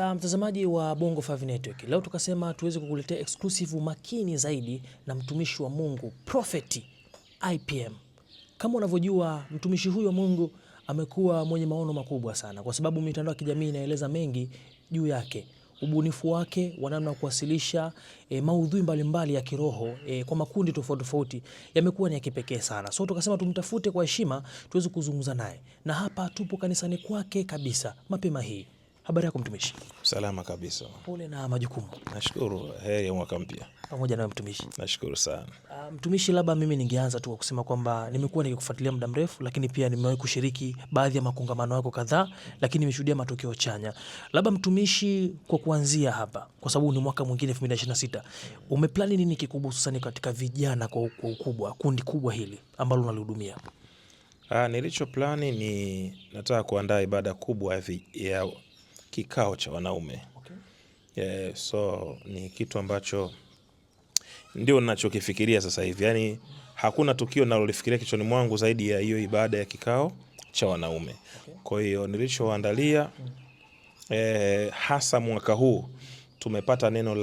Mtazamaji wa Bongo 5 Network, leo tukasema tuweze kukuletea exclusive makini zaidi na mtumishi wa Mungu Prophet IPM. Kama unavyojua mtumishi huyu wa Mungu amekuwa mwenye maono makubwa sana, kwa sababu mitandao ya kijamii inaeleza mengi juu yake. Ubunifu wake wa namna kuwasilisha maudhui mbalimbali ya kiroho kwa makundi tofauti tofauti yamekuwa ni ya kipekee sana. So tukasema tumtafute kwa heshima tuweze kuzungumza naye. Na hapa tupo kanisani kwake kabisa mapema hii. Habari yako mtumishi? Salama kabisa. Pole na majukumu. Nashukuru, heri ya mwaka mpya. Pamoja na mtumishi. Nashukuru sana. Mtumishi, labda mimi ningeanza tu kwa kusema kwamba nimekuwa nikikufuatilia muda mrefu, lakini pia nimewahi kushiriki baadhi ya makongamano yako kadhaa, lakini nimeshuhudia matokeo chanya. Labda mtumishi, kwa kuanzia hapa, kwa sababu ni mwaka mwingine 2026, umeplani nini kikubwa hususan katika vijana kwa ukubwa, kundi kubwa hili ambalo unalihudumia? Nilicho plani ni nataka kuandaa ibada kubwa ya kikao cha wanaume. Okay. So ni kitu ambacho ndio ninachokifikiria sasa hivi. Yaani hakuna tukio ninalolifikiria kichwani mwangu zaidi ya hiyo ibada ya kikao cha wanaume. Okay. Kwa hiyo nilichoandalia hasa mwaka huu tumepata neno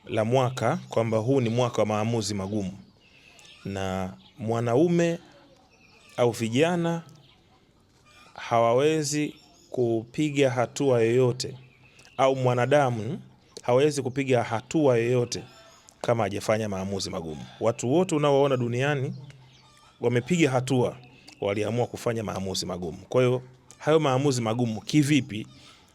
la mwaka kwamba huu ni mwaka wa maamuzi magumu. Na mwanaume au vijana hawawezi kupiga hatua yoyote, au mwanadamu hawezi kupiga hatua yoyote kama hajafanya maamuzi magumu. Watu wote unaowaona duniani wamepiga hatua, waliamua kufanya maamuzi magumu. Kwa hiyo hayo maamuzi magumu kivipi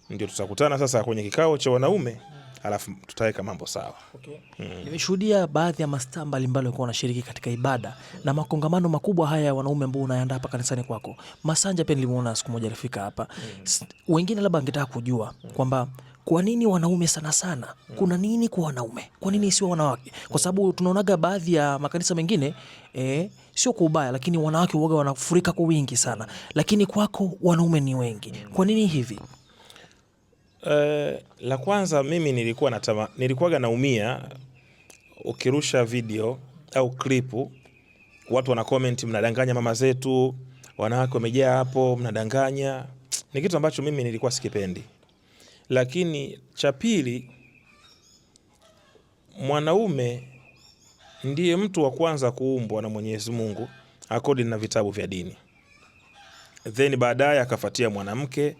ndio tutakutana sasa kwenye kikao cha wanaume, alafu tutaweka mambo sawa. Okay. Nimeshuhudia baadhi ya mastaa mbalimbali walikuwa wanashiriki katika ibada na makongamano makubwa haya ya wanaume ambao unaandaa hapa kanisani kwako. Masanja pia nilimuona siku moja alifika hapa. Wengine labda angetaka kujua kwamba kwa nini wanaume sana sana? Kuna nini kwa wanaume? Kwa nini sio wanawake? Kwa sababu tunaonaga baadhi ya makanisa mengine sio kwa ubaya, lakini wanawake huaga wanafurika kwa wingi sana. Lakini kwako wanaume ni wengi. Kwa nini hivi? La kwanza, mimi nilikuwaga naumia ukirusha video au klipu, watu wana comment, mnadanganya mama zetu, wanawake wamejaa hapo, mnadanganya. Ni kitu ambacho mimi nilikuwa sikipendi. Lakini cha pili, mwanaume ndiye mtu wa kwanza kuumbwa na Mwenyezi Mungu according na vitabu vya dini. Then baadaye akafuatia mwanamke,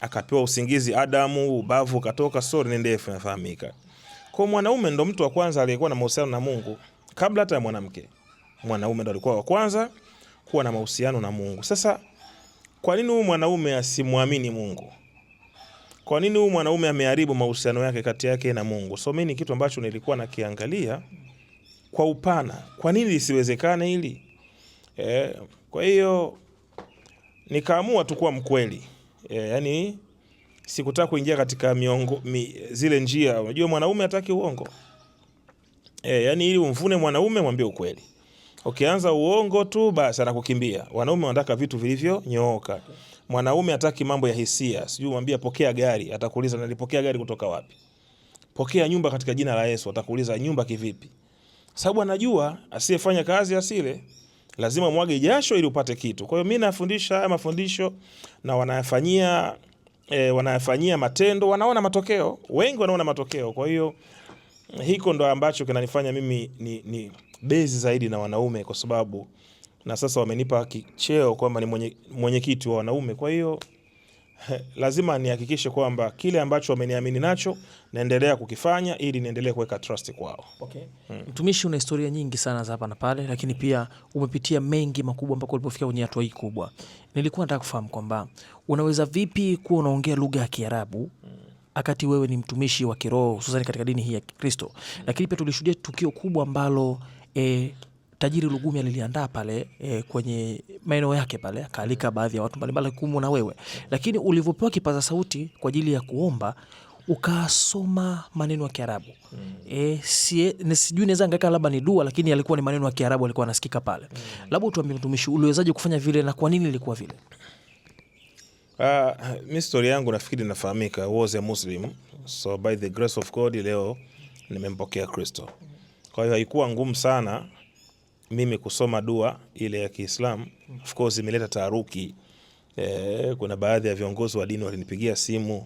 akapewa usingizi Adamu, ubavu katoka, story ni ndefu inafahamika. Kwa mwanaume ndo mtu wa kwanza aliyekuwa na mahusiano na Mungu kabla hata ya mwanamke. Mwanaume ndo alikuwa wa kwanza kuwa na mahusiano na Mungu. Sasa kwa nini huyu mwanaume asimwamini Mungu? Kwa nini huyu mwanaume ameharibu mahusiano yake kati yake na Mungu? So mimi ni kitu ambacho nilikuwa nakiangalia kwa upana. Kwa nini lisiwezekane hili? Kwa hiyo nikaamua tu kuwa mkweli. Yani sikutaka kuingia katika zile njia. Unajua mwanaume hataki uongo. Yani ili umvune mwanaume, mwambie ukweli. Ukianza uongo tu basi anakukimbia. Wanaume wanataka vitu vilivyo nyooka. Mwanaume hataki mambo ya hisia. Sijui mwambie pokea gari, atakuuliza nalipokea gari kutoka wapi? Pokea nyumba katika jina la Yesu, atakuuliza nyumba kivipi? Sababu anajua asiyefanya kazi asile. Lazima mwage jasho ili upate kitu. Kwa hiyo mimi nafundisha haya mafundisho na wanayafanyia matendo, wanaona matokeo. Wengi wanaona matokeo. Kwa hiyo hiko ndo ambacho kinanifanya mimi ni bezi zaidi na wanaume, kwa sababu na sasa wamenipa cheo kwamba ni mwenyekiti wa wanaume. Kwa hiyo lazima nihakikishe kwamba kile ambacho wameniamini nacho naendelea kukifanya ili niendelee kuweka trust kwao. Okay. Mtumishi, una historia nyingi sana za hapa na pale, lakini pia umepitia mengi makubwa mpaka ulipofika kwenye hatua hii kubwa. Nilikuwa nataka kufahamu kwamba unaweza vipi kuwa unaongea lugha ya Kiarabu akati wewe ni mtumishi wa kiroho hususan katika dini hii ya Kristo. Lakini pia tulishuhudia tukio kubwa ambalo Tajiri Lugumi aliliandaa pale kwenye maeneo yake pale, akaalika baadhi ya watu mbalimbali kumu na wewe. Lakini ulivyopewa kipaza sauti kwa ajili ya kuomba, ukasoma maneno ya Kiarabu. Sijui naweza ngaka labda ni dua, lakini yalikuwa ni maneno ya Kiarabu alikuwa anasikika pale. Labda utuambie mtumishi, uliwezaje kufanya vile na kwa nini ilikuwa vile? Mimi story yangu nafikiri inafahamika. I was a Muslim. So by the grace of God leo nimempokea Kristo. Kwa hiyo haikuwa ngumu sana mimi kusoma dua ile ya Kiislamu. Of course imeleta taharuki Kuna baadhi ya viongozi wa dini walinipigia simu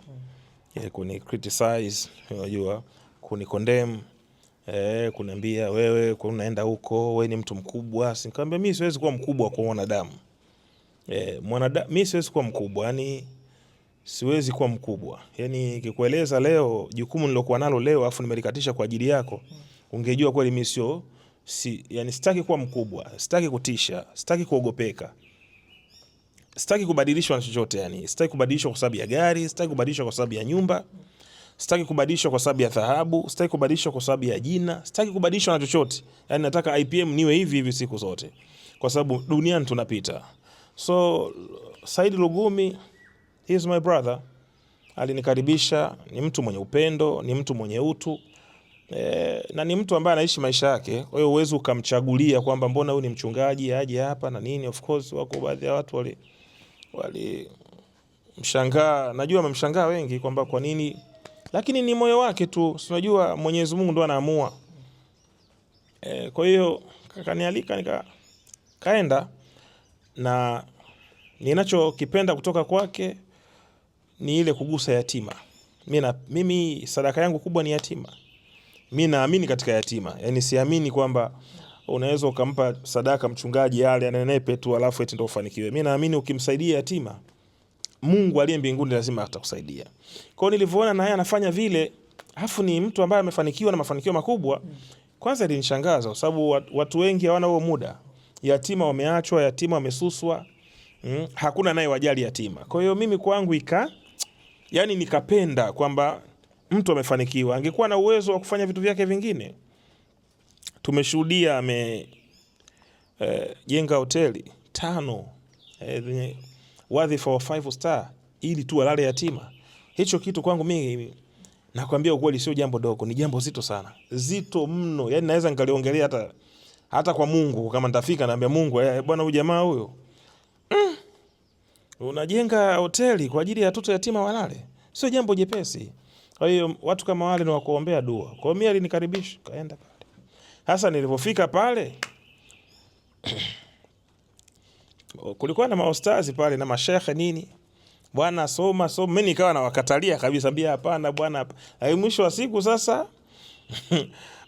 kuni criticize, unajua, kuni condemn, kuniambia wewe unaenda huko, wewe ni mtu mkubwa. Nikamwambia mimi siwezi kuwa mkubwa kwa wanadamu. Mimi siwezi kuwa mkubwa, yani siwezi kuwa mkubwa. Yani nikikueleza leo jukumu nilokuwa nalo leo afu nimelikatisha kwa ajili yako, ungejua kweli mimi yani sitaki kuwa mkubwa, sitaki kutisha, sitaki kuogopeka. Sitaki kubadilishwa na chochote, yani sitaki kubadilishwa kwa sababu ya gari, sitaki kubadilishwa kwa sababu ya nyumba, sitaki kubadilishwa kwa sababu ya dhahabu, sitaki kubadilishwa kwa sababu ya jina, sitaki kubadilishwa na chochote. Yani nataka IPM niwe hivi hivi siku zote, kwa sababu duniani tunapita. So Said Lugumi, he is my brother. Alinikaribisha, ni mtu mwenye upendo, ni mtu mwenye utu, na ni mtu ambaye anaishi maisha yake. Kwa hiyo uwezo ukamchagulia kwamba mbona huyu ni mchungaji aje hapa na nini. Of course wako baadhi ya watu wali mshangaa, najua wamemshangaa wengi kwamba kwa nini, lakini ni moyo wake tu, unajua Mwenyezi Mungu ndo anaamua. Kwa hiyo akanialika kaenda, na ninachokipenda kutoka kwake ni ile kugusa yatima. Mimi sadaka yangu kubwa ni yatima. Mimi naamini katika yatima, yani siamini kwamba unaweza ukampa sadaka mchungaji yale anenepe tu alafu eti ndio ufanikiwe. Mimi naamini ukimsaidia yatima, Mungu aliye mbinguni lazima atakusaidia. Kwa hiyo nilivyoona na yeye anafanya vile, alafu ni mtu ambaye amefanikiwa na mafanikio makubwa, kwanza ilinishangaza kwa sababu watu wengi hawana huo muda. Yatima wameachwa, yatima wamesuswa. Hakuna naye wajali yatima. Kwa hiyo mimi kwangu yani nikapenda kwamba mtu amefanikiwa, angekuwa na uwezo wa kufanya vitu vyake vingine. Tumeshuhudia jenga hoteli 5 wadhifa wa 5 star ili tu walale yatima. Hicho kitu kwangu mimi nakwambia ukweli sio jambo dogo, ni jambo zito sana. Zito mno. Yani naweza nikaliongelea hata kwa Mungu kama nitafika, naambia Mungu, bwana huyu jamaa huyo unajenga hoteli kwa ajili ya watoto yatima walale. Sio jambo jepesi. Kwa hiyo watu kama wale ni wa kuombea dua. Kwa hiyo mimi alinikaribisha, kaenda pale. Hasa nilipofika pale kulikuwa na maostazi pale na mashekhe nini. Bwana soma. Mimi nikawa na wakatalia kabisa, mbia hapana bwana. Mwisho wa siku sasa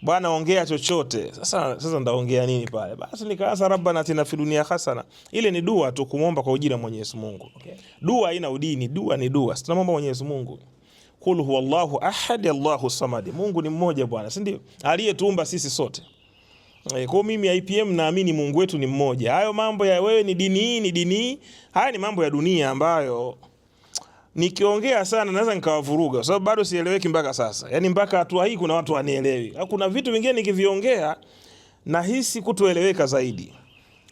bwana ongea chochote. Sasa ndaongea nini pale? Basi nikaanza rabbana atina fid dunya hasana. Ile ni dua tu, kumuomba kwa ujira Mwenyezi Mungu. Okay. Dua haina udini, dua ni dua. Tunamwomba Mwenyezi Mungu. Qul huwallahu ahad Allahu samad. Mungu ni mmoja bwana, si ndio? Aliyetuumba sisi sote. Kwa mimi IPM naamini Mungu wetu ni mmoja. Hayo mambo ya wewe ni dini hii, ni dini hii, haya ni mambo ya dunia ambayo nikiongea sana naweza nikawavuruga, sababu bado sieleweki mpaka sasa. Yani mpaka hatua hii kuna watu wanielewi. Kuna vitu vingine nikiviongea nahisi kutoeleweka zaidi.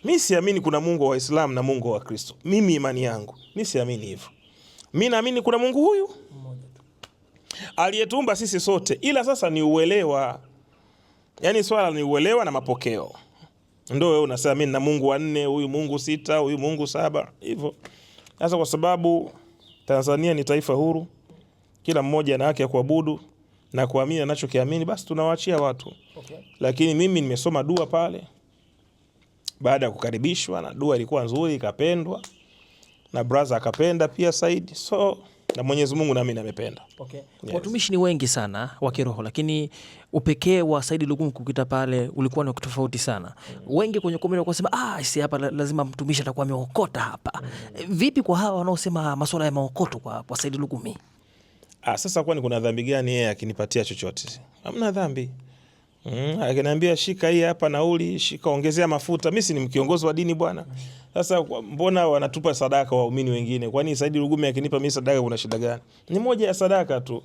Mimi siamini kuna Mungu wa Waislamu na Mungu wa Kristo. Mimi imani yangu, mimi siamini hivyo. Mimi naamini kuna Mungu huyu mmoja tu aliyetuumba sisi sote, ila sasa ni uelewa. Yani swala ni uelewa na mapokeo. Ndio wewe unasema mimi na Mungu wa 4, huyu Mungu 6, huyu Mungu 7, hivyo. Sasa kwa sababu Tanzania ni taifa huru, kila mmoja ana haki ya kuabudu na kuamini anachokiamini, basi tunawaachia watu. Okay. Lakini mimi nimesoma dua pale baada ya kukaribishwa, na dua ilikuwa nzuri, ikapendwa na brother akapenda pia Said. So na Mwenyezi Mungu na mimi amependa. Okay. Yes. Watumishi ni wengi sana wa kiroho, lakini upekee wa Said Lugumi kukita pale ulikuwa ni tofauti sana. Wengi kwenye komenti wakasema si hapa lazima mtumishi atakuwa ameokota hapa. Vipi kwa hawa wanaosema masuala ya maokoto kwa Said Lugumi? Sasa kwani kuna dhambi gani yeye akinipatia chochote? Hamna dhambi. Akiniambia shika hii hapa nauli, shika ongezea mafuta. Mimi si ni kiongozi wa dini bwana. Sasa mbona wanatupa sadaka waumini wengine? Kwani Said Lugumi akinipa mimi sadaka kuna shida gani? Ni moja ya sadaka tu.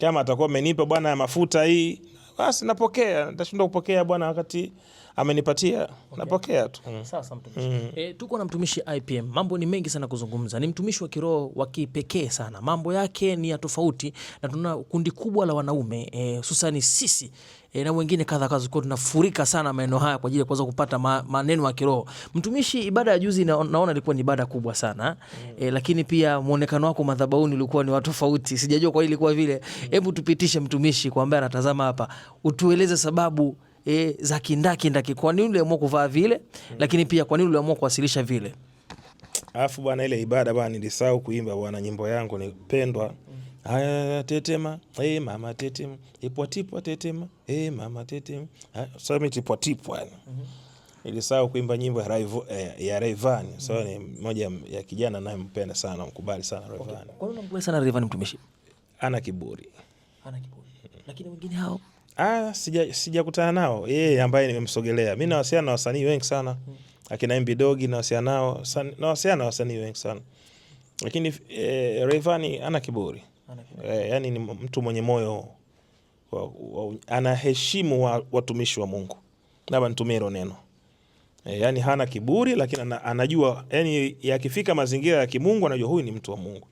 Kama atakuwa amenipa bwana ya mafuta hii, basi napokea. Nitashindwa kupokea bwana wakati amenipatia. Okay. Napokea tu. Sasa mtumishi. Tuko na mtumishi IPM. Mambo ni mengi sana kuzungumza. Ni mtumishi wa kiroho wa kipekee sana. Mambo yake ni ya tofauti, na tuna kundi kubwa la wanaume hususani sisi na wengine kadha kwa tunafurika sana maeneo haya kwa ajili ya kuweza kupata maneno ya kiroho. Mtumishi, ibada ya juzi naona ilikuwa ni ibada kubwa sana. Lakini pia muonekano wako madhabahuni ulikuwa ni wa tofauti. Sijajua kwa ilikuwa vile. Hebu tupitishe mtumishi, kwa ambaye anatazama hapa, utueleze sababu za kindaki kwa nini uliamua kuvaa vile, lakini pia kwa nini uliamua kuwasilisha vile? Alafu bwana, ile ibada bwana nilisahau kuimba bwana, nyimbo yangu ni pendwa. Haya tetema, mama tetema, ipwa tipwa tetema, mama tetema. So mimi tipwa tipwa yani. Nilisahau kuimba nyimbo ya Rayvanny. So ni moja ya kijana ninayempenda sana, mkubali sana Rayvanny. Okay. Kwa nini unamkubali sana Rayvanny mtumishi? Ana kiburi. Lakini wengine hao sijakutana nao. Yeye ambaye nimemsogelea. Mimi nawasiliana na wasanii wengi sana. Akina MB Dogi nawasiliana na wasanii wengi sana. Lakini Rayvanny ana kiburi. Yani ni mtu mwenye moyo anaheshimu watumishi wa Mungu. Labda nitumie hilo neno. Yani hana kiburi, lakini anajua, yani yakifika mazingira ya kimungu anajua huyu ni mtu wa Mungu.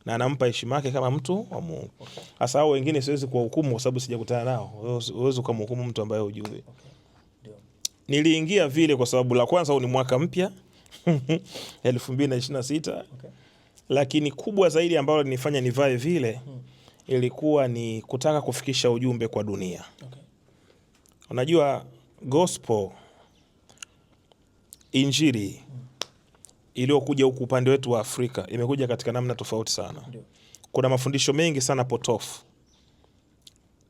Na anampa heshima yake kama mtu wa Mungu. Hasa hao wengine siwezi kuwahukumu kwa sababu sijakutana nao. Huwezi kumhukumu mtu ambaye hujui. Niliingia vile kwa sababu la kwanza, huu ni mwaka mpya 2026. Lakini kubwa zaidi ambalo linifanya nivae vile ilikuwa ni kutaka kufikisha ujumbe kwa dunia. Unajua gospel, injili iliyokuja huku upande wetu wa Afrika imekuja katika namna tofauti sana. Kuna mafundisho mengi sana potofu.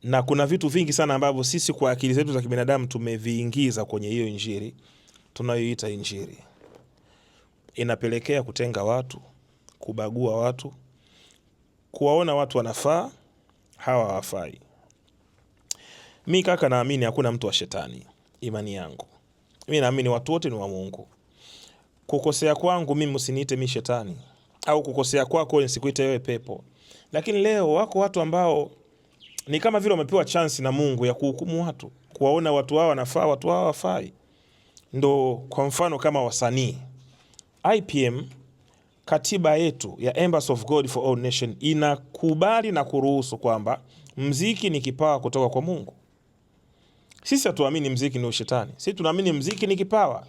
Na kuna vitu vingi sana ambavyo sisi kwa akili zetu za kibinadamu tumeviingiza kwenye hiyo injili tunayoiita injili. Inapelekea kutenga watu, kubagua watu, kuwaona watu wanafaa, hawa hawafai. Mimi kaka naamini hakuna mtu wa shetani, imani yangu. Mimi naamini watu wote ni wa Mungu. Kukosea kwangu mimi msiniite mimi shetani, au kukosea kwako nisikuite wewe pepo. Lakini leo wako watu ambao ni kama vile wamepewa chance na Mungu ya kuhukumu watu, kuwaona watu hao wanafaa, watu hao hawafai. Ndo kwa mfano kama wasanii. IPM, katiba yetu ya Embassy of God for All Nation, inakubali na kuruhusu kwamba mziki ni kipawa kutoka kwa Mungu. Sisi hatuamini mziki ni ushetani. Sisi tunaamini mziki ni kipawa.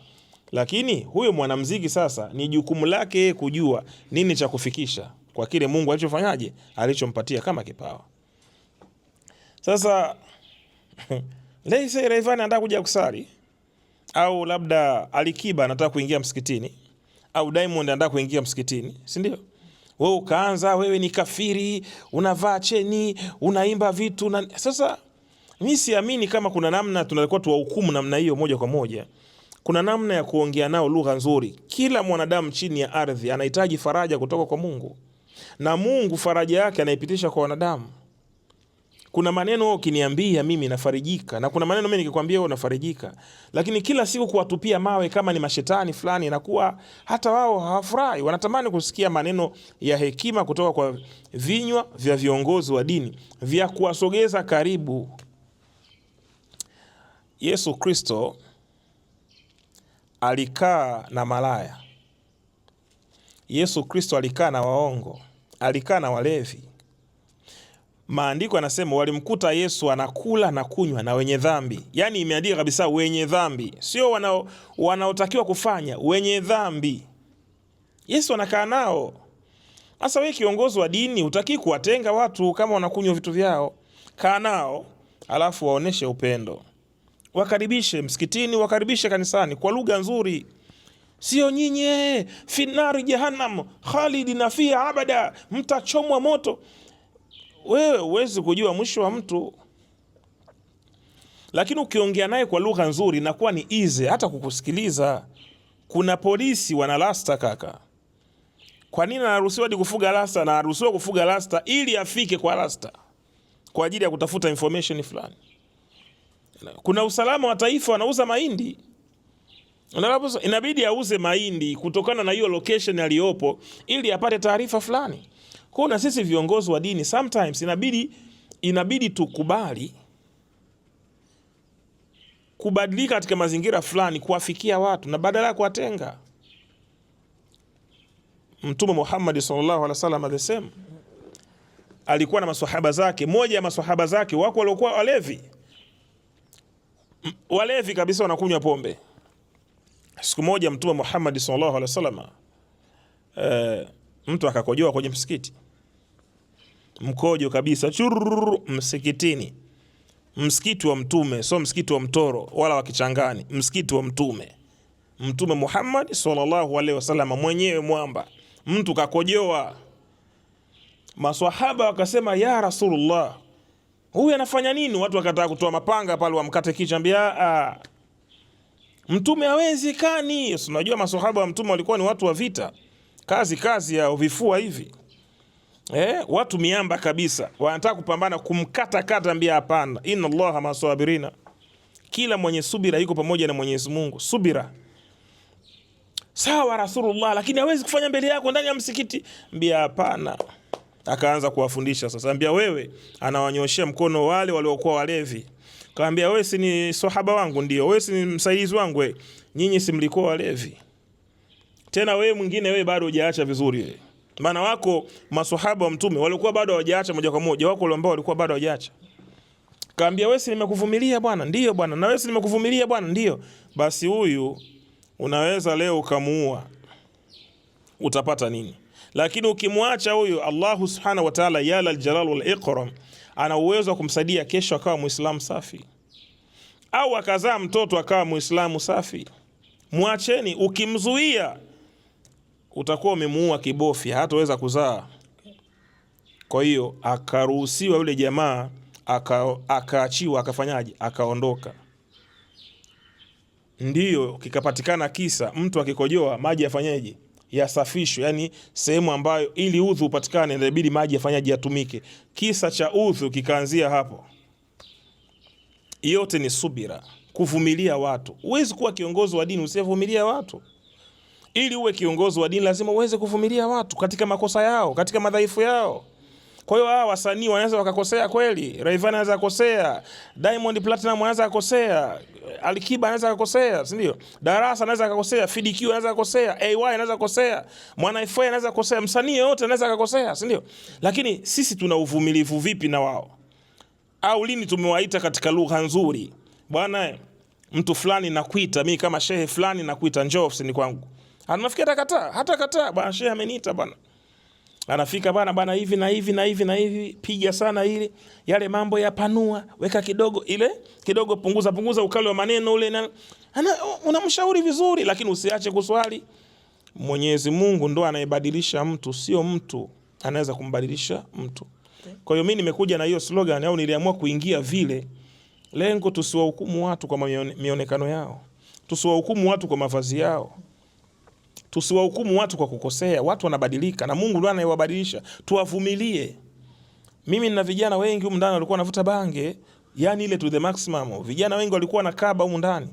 Lakini huyo mwanamziki sasa ni jukumu lake kujua nini cha kufikisha kwa kile Mungu alichofanyaje, alichompatia kama kipawa. Sasa let's say Rayvanny anataka kuja kusali, au labda Alikiba anataka kuingia msikitini, au Diamond anataka kuingia msikitini, si ndio? Wewe ukaanza wewe ni kafiri, unavaa cheni, unaimba vitu na... Sasa mimi siamini kama kuna namna tunakuwa tuwahukumu namna hiyo moja kwa moja. Kuna namna ya kuongea nao lugha nzuri. Kila mwanadamu chini ya ardhi anahitaji faraja kutoka kwa Mungu. Na Mungu faraja yake anaipitisha kwa wanadamu. Kuna maneno ukiniambia mimi nafarijika, na kuna maneno mimi nikikwambia wewe unafarijika. Lakini kila siku kuwatupia mawe kama ni mashetani fulani, inakuwa hata wao hawafurahi. Wanatamani kusikia maneno ya hekima kutoka kwa vinywa vya viongozi wa dini, vya kuwasogeza karibu. Yesu Kristo alikaa na malaya. Yesu Kristo alikaa na waongo, alikaa na walevi. Maandiko yanasema walimkuta Yesu anakula na kunywa na wenye dhambi. Yani imeandika kabisa wenye dhambi, sio wanaotakiwa kufanya, wenye dhambi. Yesu anakaa nao. Sasa wewe kiongozi wa dini hutaki kuwatenga watu kama wanakunywa vitu vyao. Kaa nao, alafu waoneshe upendo. Wakaribishe msikitini, wakaribishe kanisani kwa lugha nzuri. Sio nyinyi finari jahannam khalidina fiha abada, mtachomwa moto. Wewe huwezi kujua mwisho wa mtu. Lakini ukiongea naye kwa lugha nzuri inakuwa ni easy hata kukusikiliza. Kuna polisi wana rasta kaka. Kwa nini anaruhusiwa kufuga rasta? Na anaruhusiwa kufuga rasta ili afike kwa rasta kwa ajili ya kutafuta information fulani. Kuna usalama wa taifa, wanauza mahindi. Inabidi auze mahindi kutokana na hiyo location aliyopo ili apate taarifa fulani. Kuna sisi viongozi wa dini sometimes inabidi tukubali kubadilika katika mazingira fulani kuwafikia watu na badala ya kuwatenga. Mtume Muhammad sallallahu alaihi wasallam alisema alikuwa na maswahaba zake, moja ya maswahaba zake wako waliokuwa walevi kabisa, wanakunywa pombe. Siku moja Mtume Muhammad sallallahu alaihi wasallam mtu akakojoa kwenye msikiti. Mkojo kabisa msikitini. Msikiti wa Mtume, sio msikiti wa mtoro wala wa kichangani, msikiti wa Mtume. Mtume Muhammad sallallahu alaihi wasallam mwenyewe mwamba, mtu kakojoa. Maswahaba wakasema ya Rasulullah, huyu anafanya nini? Watu wakataka kutoa mapanga pale wamkate kichwa, ambia Mtume hawezi kani. Unajua maswahaba wa Mtume walikuwa ni watu wa vita, kazi ya vifua hivi. Watu miamba kabisa, wanataka kupambana kumkata, ambia hapana, inna Allaha masabirina, kila mwenye subira yuko pamoja na Mwenyezi Mungu. Subira sawa Rasulullah, lakini hawezi kufanya mbele yako ndani ya msikiti, ambia hapana. Akaanza kuwafundisha sasa, ambia wewe, anawanyoshia mkono wale waliokuwa walevi, kaambia wewe si ni sahaba wangu? Ndio. Wewe si ni msaidizi wangu? Nyinyi si mlikuwa walevi? Tena wewe mwingine, wewe bado hujaacha vizuri wewe. Maana wako maswahaba wa Mtume walikuwa bado hawajaacha moja kwa moja, wako wale ambao walikuwa bado hawajaacha. Kaambia wewe si nimekuvumilia bwana? Ndio bwana. Na wewe si nimekuvumilia bwana? Ndio. Basi huyu unaweza leo ukamuua, utapata nini? Lakini ukimwacha huyu, Allah subhanahu wa ta'ala ya al-jalal wal ikram ana uwezo wa kumsaidia kesho akawa Muislamu safi, au akazaa mtoto akawa Muislamu safi. Mwacheni. Ukimzuia utakuwa umemuua kibofya, hataweza kuzaa. Kwa hiyo akaruhusiwa yule jamaa, akaachiwa, akafanyaje? Akaondoka. Ndiyo kikapatikana kisa, mtu akikojoa maji yafanyaje? Yasafishwe. Yani sehemu ambayo ili udhu upatikane inabidi maji yafanyaje? Yatumike. Kisa cha udhu kikaanzia hapo. Yote ni subira, kuvumilia watu. Huwezi kuwa kiongozi wa dini usivumilia watu. Ili uwe kiongozi wa dini lazima uweze kuvumilia watu katika makosa yao, katika madhaifu yao. Kwa hiyo hawa wasanii wanaweza wakakosea kweli. Rayvanny anaweza kukosea, Diamond Platinum anaweza kukosea, Alikiba anaweza kukosea, si ndio? Darasa anaweza kukosea, FDQ anaweza kukosea, AY anaweza kukosea, Mwana FA anaweza kukosea, msanii yote anaweza kukosea, si ndio? Lakini sisi tuna uvumilivu vipi na wao? Au lini tumewaita katika lugha nzuri? Bwana, mtu fulani nakuita mimi kama shehe fulani, nakuita njoo ofisini kwangu. Anafikia hata kataa, bwana shehe ameniita bwana. Anafika bana hivi na hivi na hivi na hivi, piga sana ile yale mambo ya panua, weka kidogo ile kidogo, punguza ukali wa maneno ule, unamshauri vizuri, lakini usiache kuswali. Mwenyezi Mungu ndo anayebadilisha mtu, sio mtu anaweza kumbadilisha mtu. Kwa hiyo mimi nimekuja na hiyo slogan, au niliamua kuingia vile, lengo tusiwahukumu watu kwa mionekano yao, tusiwahukumu watu kwa mavazi yao, tusiwahukumu watu kwa kukosea. Watu wanabadilika na Mungu ndiye anayewabadilisha. Tuwavumilie. Mimi nina vijana wengi humu ndani walikuwa wanavuta bange, yani ile to the maximum. Vijana wengi walikuwa nakaba humu ndani,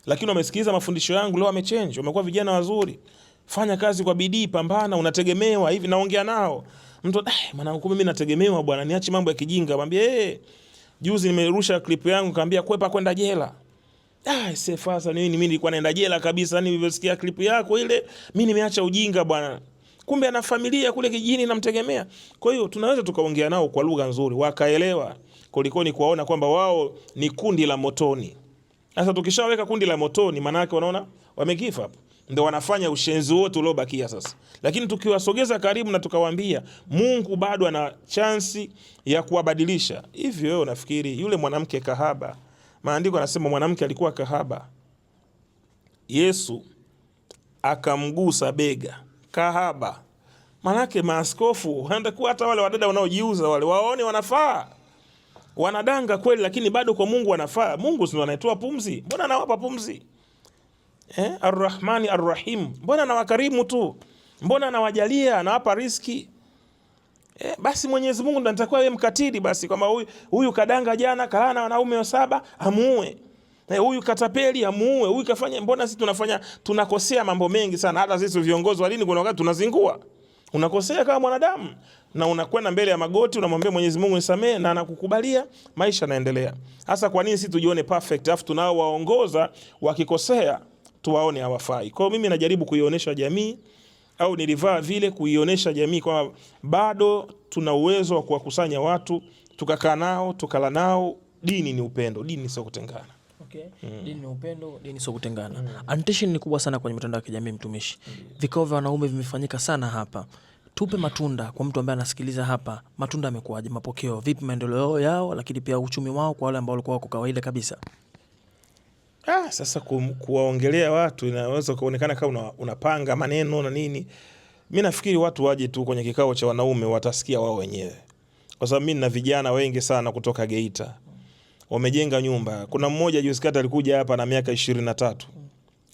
lakini wamesikiliza mafundisho yangu, leo wamechange, wamekuwa vijana wazuri. Fanya kazi kwa bidii, pambana, unategemewa. Hivi naongea nao, mtu mwanangu, mimi nategemewa bwana, niache mambo ya kijinga. Mwambie juzi nimerusha clip yangu, kaambia kwepa kwenda jela. Sefasa mimi nilikuwa naenda jela kabisa, yani nilivyosikia clip yako ile, mimi nimeacha ujinga bwana. Kumbe ana familia kule kijijini namtegemea. Kwa hiyo tunaweza tukaongea nao kwa lugha nzuri, wakaelewa, kuliko ni kuwaona kwamba wao ni kundi la motoni. Sasa tukishaweka kundi la motoni, maana yake wanaona wamegive up, ndio wanafanya ushenzi wote uliobakia sasa. Lakini tukiwasogeza karibu na tukawaambia Mungu bado ana chansi ya kuwabadilisha. Hivyo wewe unafikiri yule mwanamke kahaba, maandiko yanasema mwanamke alikuwa kahaba, Yesu akamgusa bega, kahaba. Manake maaskofu wanatakuwa hata wale wadada wanaojiuza wale waone wanafaa, wanadanga kweli, lakini bado kwa Mungu wanafaa. Mungu si anayetoa pumzi? Mbona anawapa pumzi? Ar-Rahmani Ar-Rahim, mbona anawakarimu tu? Mbona anawajalia, anawapa riziki? Basi Mwenyezi Mungu ndo anatakuwa yeye mkatili basi, kwamba huyu kadanga jana kalana na wanaume 7 amuue. Huyu katapeli amuue, huyu kafanya. Mbona sisi tunakosea mambo mengi sana? Hata sisi viongozi wa dini kuna wakati tunazingua. Unakosea kama mwanadamu na unakwenda mbele ya magoti unamwambia Mwenyezi Mungu nisamee, na anakukubalia, maisha yanaendelea. Hasa kwa nini sisi tujione perfect afu tunao waongoza wakikosea tuwaone hawafai? Kwa hiyo mimi najaribu kuionyesha jamii, au nilivaa vile kuionyesha jamii kwa bado tuna uwezo wa kuwakusanya watu, tukakaa nao, tukala nao. Dini ni upendo, dini sio kutengana. Okay. Dini ni upendo, dini sio kutengana. Attention ni kubwa sana kwenye mitandao ya kijamii mtumishi. Vikao vya wanaume vimefanyika sana hapa. Tupe matunda kwa mtu ambaye anasikiliza hapa. Matunda yamekuaje? Mapokeo vipi? Maendeleo yao, lakini pia uchumi wao kwa wale ambao walikuwa wako kawaida kabisa. Sasa kuwaongelea watu inaweza kuonekana kama unapanga maneno na nini. Mimi nafikiri watu waje tu kwenye kikao cha wanaume, watasikia wao wenyewe, kwa sababu mimi nina vijana wengi sana kutoka Geita wamejenga nyumba. Kuna mmoja juzi kati alikuja hapa na miaka 23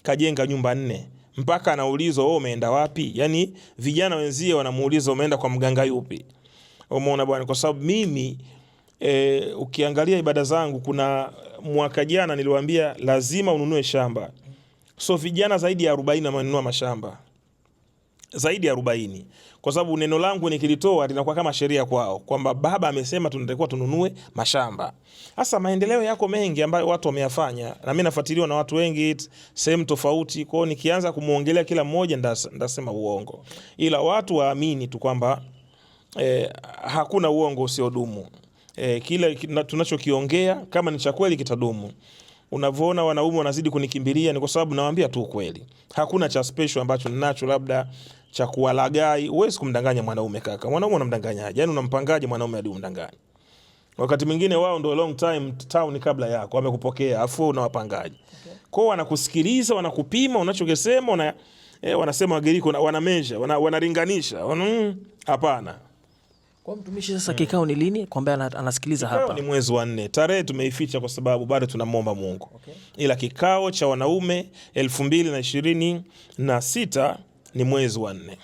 kajenga nyumba 4, mpaka anaulizwa wewe umeenda wapi? Yani vijana wenzie wanamuuliza umeenda kwa mganga yupi? Umeona bwana, kwa sababu mimi ukiangalia ibada zangu, kuna mwaka jana niliwaambia lazima ununue shamba. So vijana zaidi ya 40 wamenunua mashamba, zaidi ya 40, kwa sababu neno langu nikilitoa linakuwa kama sheria kwao, kwamba baba amesema tunatakiwa tununue mashamba. Sasa maendeleo yako mengi ambayo watu wameyafanya, na mimi nafuatiliwa na watu wengi sehemu tofauti. Kwa hiyo nikianza kumuongelea kila mmoja ndasema uongo, ila watu waamini tu kwamba hakuna uongo usiodumu. Kila tunachokiongea kama ni cha kweli kitadumu. Unavyoona wanaume wanazidi kunikimbilia ni kwa sababu nawaambia tu kweli. Hakuna cha special ambacho ninacho labda cha kuwalagai. Huwezi kumdanganya mwanaume kaka. Mwanaume unamdanganyaje? Yaani unampangaje mwanaume hadi umdanganye? Wakati mwingine wao ndio long time town kabla yako wamekupokea, afu unawapangaje? Kwa hiyo wanakusikiliza, wanakupima unachokisema, wanasema Wagiriki wanameasure, wanalinganisha. Hapana. Kwa mtumishi sasa kikao ni lini? Kwamba anasikiliza hapa. Kikao ni mwezi wa 4. Tarehe tumeificha kwa sababu bado tunamwomba Mungu. Ila kikao cha wanaume 2026 ni mwezi wa 4.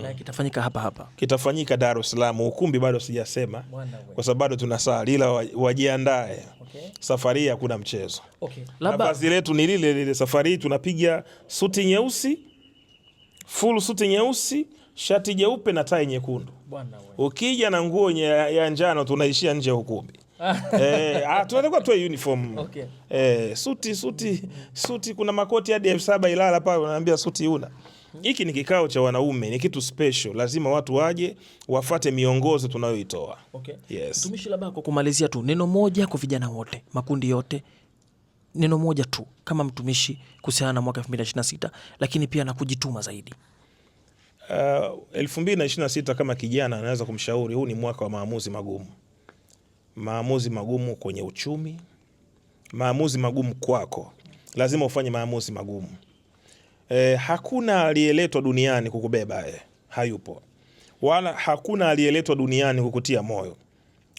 Na kitafanyika hapa. Kitafanyika Dar es Salaam. Ukumbi bado sijasema kwa sababu bado tunasali, ila wajiandae. Safari hakuna mchezo. Vazi letu ni lile. Safari tunapiga suti nyeusi, full suti nyeusi, shati jeupe na tai nyekundu. Ukija na nguo ya njano tunaishia nje ukumbi. Tunatakiwa tuwe uniform. Suti kuna makoti hadi 7,000 Ilala pale wanaambia suti una. Hiki ni kikao cha wanaume, ni kitu special. Lazima watu waje wafate miongozo tunayoitoa. Yes. Mtumishi, labda kwa kumalizia tu neno moja kwa vijana wote, makundi yote. Neno moja tu kama mtumishi kuhusiana na mwaka 2026, lakini pia na kujituma zaidi. 2026 kama kijana anaweza kumshauri, huu ni mwaka wa maamuzi magumu. Maamuzi magumu kwenye uchumi, maamuzi magumu kwako. Lazima ufanye maamuzi magumu. Hakuna aliyeletwa duniani kukubeba, hayupo. Wala hakuna aliyeletwa duniani kukutia moyo.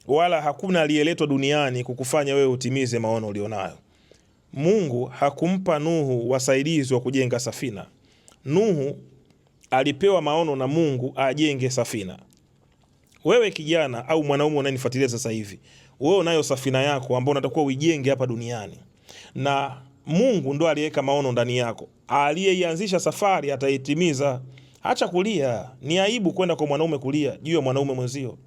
Wala hakuna aliyeletwa duniani kukufanya wewe utimize maono ulionayo. Mungu hakumpa Nuhu wasaidizi wa kujenga safina. Nuhu alipewa maono na Mungu ajenge safina. Wewe kijana au mwanaume unanifuatilia sasa hivi, wewe unayo safina yako ambayo unatakiwa uijenge hapa duniani. Na Mungu ndo aliyeweka maono ndani yako. Aliyeianzisha safari ataitimiza. Acha kulia. Ni aibu kwenda kwa mwanaume kulia juu ya mwanaume mwenzio.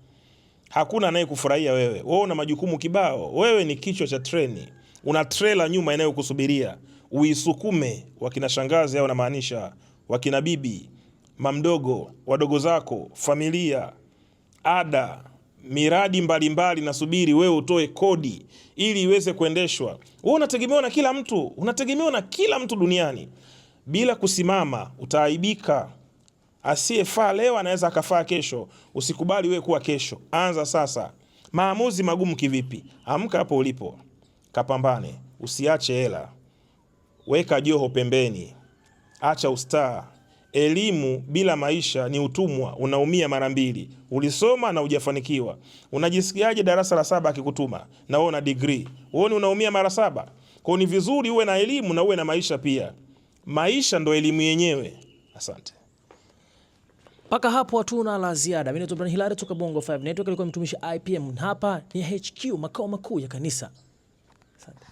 Hakuna anayekufurahia wewe. Wewe una majukumu kibao. Wewe ni kichwa cha treni. Una trailer nyuma inayokusubiria. Uisukume. Wakina shangazi au namaanisha wakina bibi, mamdogo, wadogo zako, familia, ada, miradi mbalimbali nasubiri wewe utoe kodi ili iweze kuendeshwa. Wewe unategemewa na kila mtu, unategemewa na kila mtu duniani. Bila kusimama utaaibika. Asiyefaa leo anaweza akafaa kesho. Usikubali wewe kuwa kesho. Anza sasa. Maamuzi magumu kivipi? Amka hapo ulipo. Kapambane, usiache hela. Weka joho pembeni. Acha ustaa. Elimu bila maisha ni utumwa, unaumia mara mbili. Ulisoma na hujafanikiwa. Unajisikiaje darasa la 7 akikutuma na wewe una degree? Wewe unaumia mara 7. Kwa ni vizuri uwe na elimu na uwe na maisha pia. Maisha ndo elimu yenyewe. Asante. Paka hapo hatuna la ziada. Mimi ni Hilary kutoka Bongo 5 Network, alikuwa mtumishi IPM. Hapa ni HQ, makao makuu ya kanisa. Asante.